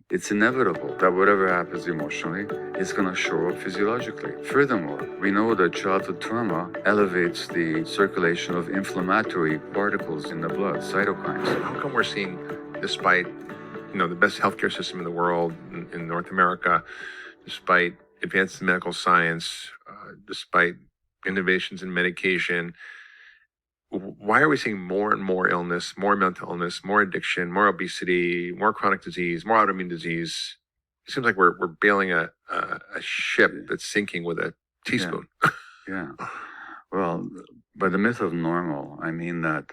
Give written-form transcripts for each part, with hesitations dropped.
It's inevitable that whatever happens emotionally is going to show up physiologically. Furthermore, we know that childhood trauma elevates the circulation of inflammatory particles in the blood, cytokines. How come we're seeing, despite the best healthcare system in the world, in North America, despite advances in medical science, despite innovations in medication, why are we seeing more and more illness, more mental illness, more addiction, more obesity, more chronic disease, more autoimmune disease? It seems like we're bailing a ship that's sinking with a teaspoon. Yeah. Well, by the myth of normal, I mean that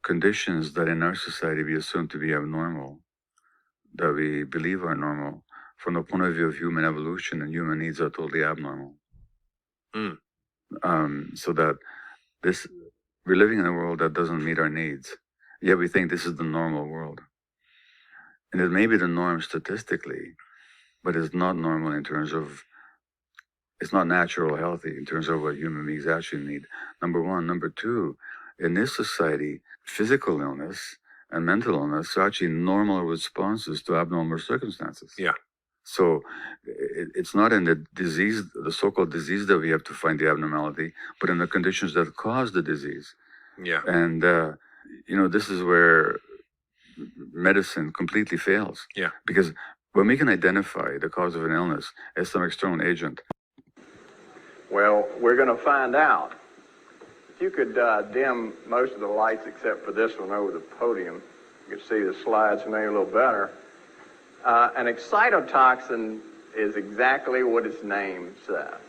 conditions that in our society we assume to be abnormal, that we believe are normal, from the point of view of human evolution and human needs, are totally abnormal. So that we're living in a world that doesn't meet our needs, yet we think this is the normal world. And it may be the norm statistically, but it's not normal in terms of, it's not natural healthy in terms of what human beings actually need. Number one. Number two, in this society, physical illness and mental illness are actually normal responses to abnormal circumstances. Yeah. So it's not in the disease, the so-called disease, that we have to find the abnormality, but in the conditions that cause the disease. Yeah. And, this is where medicine completely fails. Yeah. Because when we can identify the cause of an illness as some external agent. Well, we're going to find out. If you could dim most of the lights except for this one over the podium, you can see the slides maybe a little better. An excitotoxin is exactly what its name says.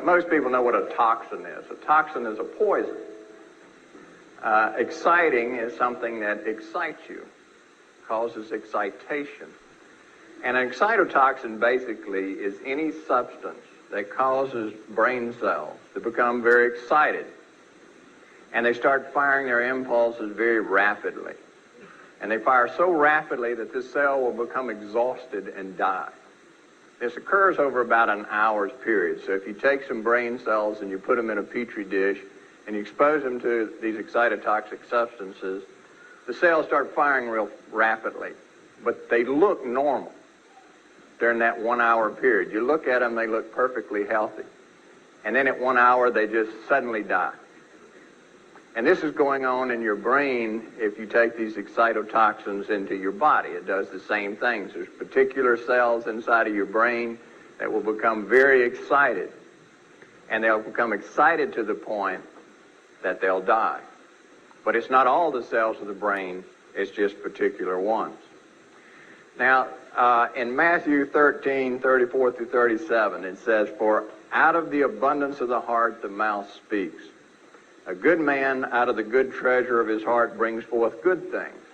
Most people know what a toxin is. A toxin is a poison. Exciting is something that excites you, causes excitation. And an excitotoxin basically is any substance that causes brain cells to become very excited. And they start firing their impulses very rapidly. And they fire so rapidly that this cell will become exhausted and die. This occurs over about an hour's period. So if you take some brain cells and you put them in a petri dish and you expose them to these excitotoxic substances, the cells start firing real rapidly. But they look normal during that 1 hour period. You look at them, they look perfectly healthy. And then at 1 hour, they just suddenly die. And this is going on in your brain if you take these excitotoxins into your body. It does the same things. There's particular cells inside of your brain that will become very excited. And they'll become excited to the point that they'll die. But it's not all the cells of the brain, it's just particular ones. Now, in Matthew 13:34 through 37, it says, "For out of the abundance of the heart the mouth speaks. A good man out of the good treasure of his heart brings forth good things.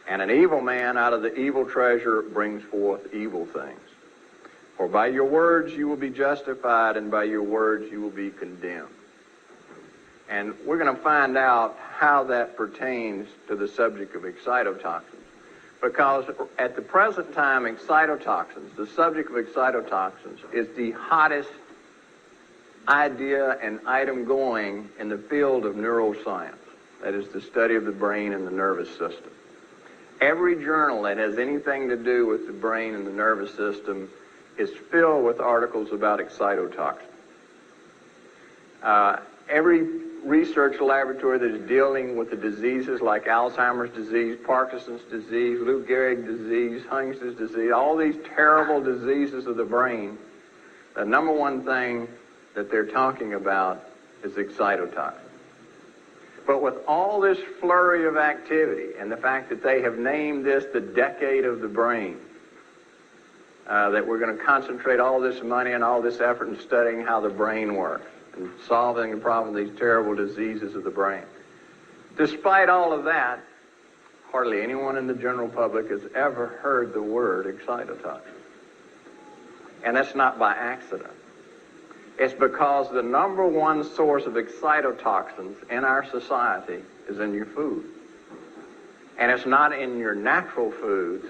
And an evil man out of the evil treasure brings forth evil things. For by your words you will be justified, and by your words you will be condemned." And we're going to find out how that pertains to the subject of excitotoxins. Because at the present time, excitotoxins, the subject of excitotoxins, is the hottest idea and item going in the field of neuroscience. That is the study of the brain and the nervous system. Every journal that has anything to do with the brain and the nervous system is filled with articles about excitotoxins. Every research laboratory that is dealing with the diseases like Alzheimer's disease, Parkinson's disease, Lou Gehrig disease, Huntington's disease, all these terrible diseases of the brain, the number one thing that they're talking about is excitotoxin. But with all this flurry of activity and the fact that they have named this the decade of the brain, that we're going to concentrate all this money and all this effort in studying how the brain works and solving the problem of these terrible diseases of the brain. Despite all of that, hardly anyone in the general public has ever heard the word excitotoxin. And that's not by accident. It's because the number one source of excitotoxins in our society is in your food. And it's not in your natural foods,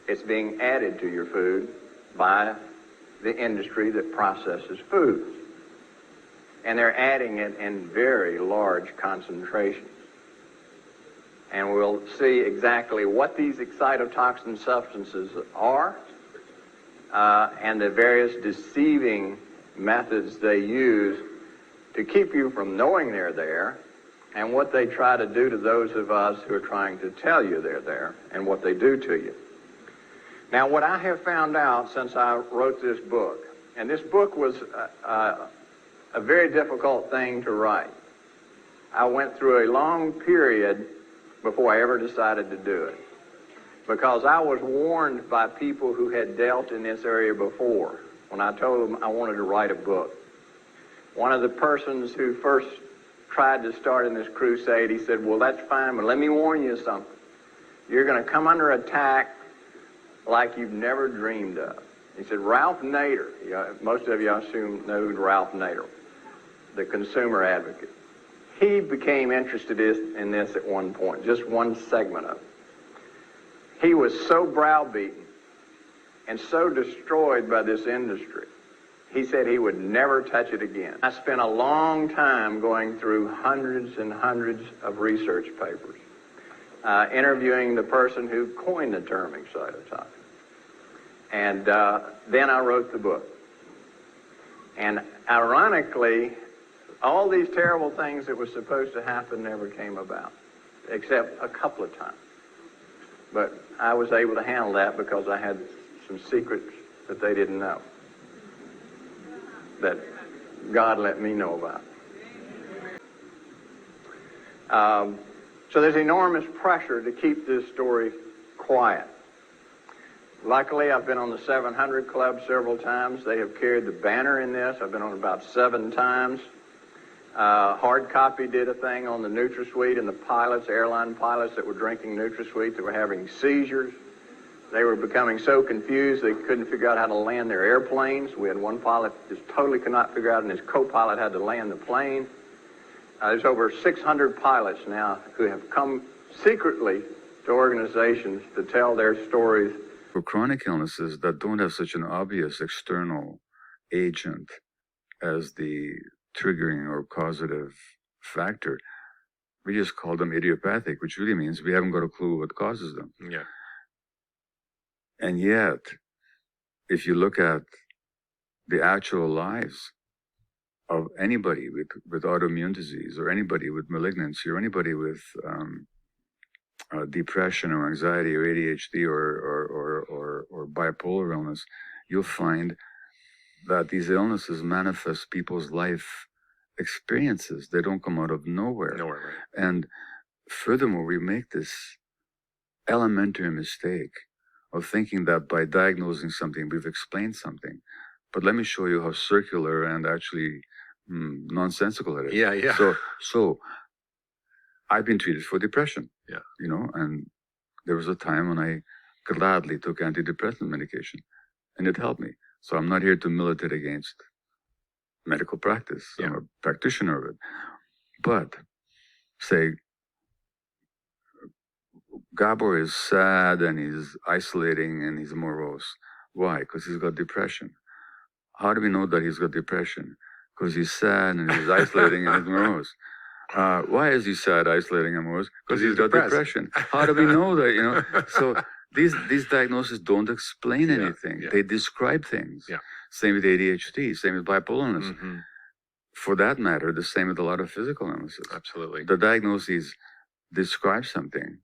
it's being added to your food by the industry that processes foods. And they're adding it in very large concentrations. and we'll see exactly what these excitotoxin substances are and the various deceiving methods they use to keep you from knowing they're there, and what they try to do to those of us who are trying to tell you they're there, and what they do to you. Now, what I have found out since I wrote this book, and this book was a very difficult thing to write. I went through a long period before I ever decided to do it, because I was warned by people who had dealt in this area before when I told them I wanted to write a book. One of the persons who first tried to start in this crusade, he said, well, that's fine, but let me warn you something. You're going to come under attack like you've never dreamed of. He said, Ralph Nader, most of you, I assume, know Ralph Nader, the consumer advocate. He became interested in this at one point, just one segment of it. He was so browbeaten and so destroyed by this industry, he said he would never touch it again. I spent a long time going through hundreds and hundreds of research papers, interviewing the person who coined the term excitotoxin. And then I wrote the book. And ironically, all these terrible things that were supposed to happen never came about, except a couple of times. But I was able to handle that because I had some secrets that they didn't know, that God let me know about. So there's enormous pressure to keep this story quiet. Luckily, I've been on the 700 Club several times. They have carried the banner in this. I've been on about 7 times. Hard Copy did a thing on the NutraSweet and the pilots, airline pilots that were drinking NutraSweet, that were having seizures. They were becoming so confused they couldn't figure out how to land their airplanes. We had one pilot just totally could not figure out, and his co-pilot had to land the plane. There's over 600 pilots now who have come secretly to organizations to tell their stories. For chronic illnesses that don't have such an obvious external agent as the triggering or causative factor, we just call them idiopathic, which really means we haven't got a clue what causes them. Yeah. And yet, if you look at the actual lives of anybody with autoimmune disease, or anybody with malignancy, or anybody with depression or anxiety or ADHD or bipolar illness, you'll find that these illnesses manifest people's life experiences. They don't come out of nowhere. Right. And furthermore, we make this elementary mistake of thinking that by diagnosing something, we've explained something. But let me show you how circular and actually nonsensical it is. Yeah. So I've been treated for depression. Yeah. And there was a time when I gladly took antidepressant medication, and it helped me. So I'm not here to militate against medical practice. Yeah. I'm a practitioner of it. But say Gabor is sad and he's isolating and he's morose. Why? Because he's got depression. How do we know that he's got depression? Because he's sad and he's isolating and he's morose. Why is he sad, isolating, and morose? Because he's got depression. How do we know that? So these diagnoses don't explain anything. Yeah. They describe things. Yeah. Same with ADHD. Same with bipolar illness. Mm-hmm. For that matter, the same with a lot of physical illnesses. Absolutely. The diagnoses describe something,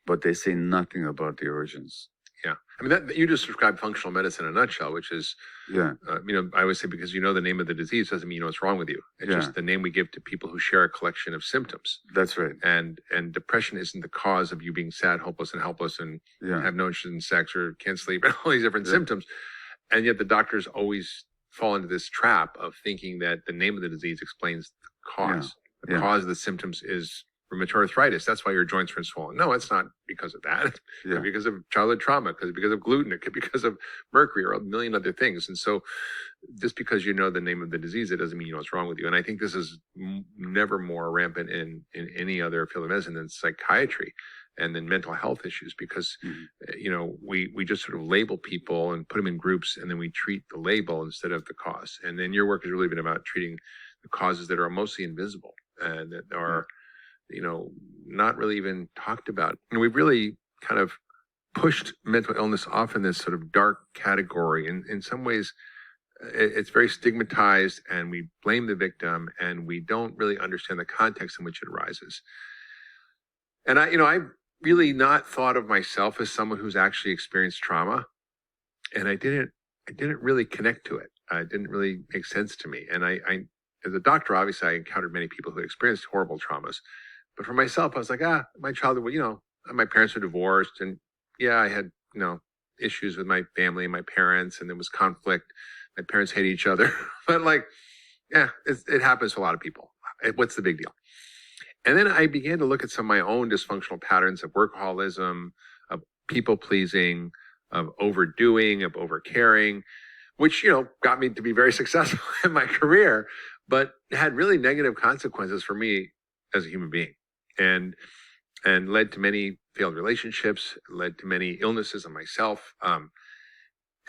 but they say nothing about the origins. Yeah. I mean, that you just described functional medicine in a nutshell, which is, Yeah. I always say, because you know the name of the disease doesn't mean you know what's wrong with you. It's Yeah. just the name we give to people who share a collection of symptoms. That's right. And depression isn't the cause of you being sad, hopeless, and helpless, and Yeah. have no interest in sex or can't sleep, and all these different symptoms. And yet the doctors always fall into this trap of thinking that the name of the disease explains the cause. The cause of the symptoms is rheumatoid arthritis. That's why your joints are swollen. No, it's not because of that. It could be because of childhood trauma, because of gluten, it could be because of mercury or a million other things. And so just because you know the name of the disease, it doesn't mean you know what's wrong with you. And I think this is never more rampant in any other field of medicine than psychiatry and then mental health issues, because, we just sort of label people and put them in groups, and then we treat the label instead of the cause. And then your work has really been about treating the causes that are mostly invisible and that are, not really even talked about. And we've really kind of pushed mental illness off in this sort of dark category. And in some ways, it's very stigmatized, and we blame the victim, and we don't really understand the context in which it arises. And I've really not thought of myself as someone who's actually experienced trauma, and I didn't really connect to it. It didn't really make sense to me. And I as a doctor, obviously, I encountered many people who experienced horrible traumas, but for myself, I was like, my childhood, my parents were divorced, and yeah, I had issues with my family and my parents, and there was conflict. My parents hate each other, but it happens to a lot of people. What's the big deal? And then I began to look at some of my own dysfunctional patterns of workaholism, of people pleasing, of overdoing, of overcaring, which, got me to be very successful in my career, but had really negative consequences for me as a human being, and led to many failed relationships, led to many illnesses in myself.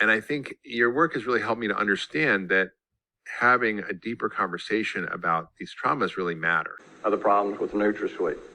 And I think your work has really helped me to understand that having a deeper conversation about these traumas really matter. Other problems with NutraSweet.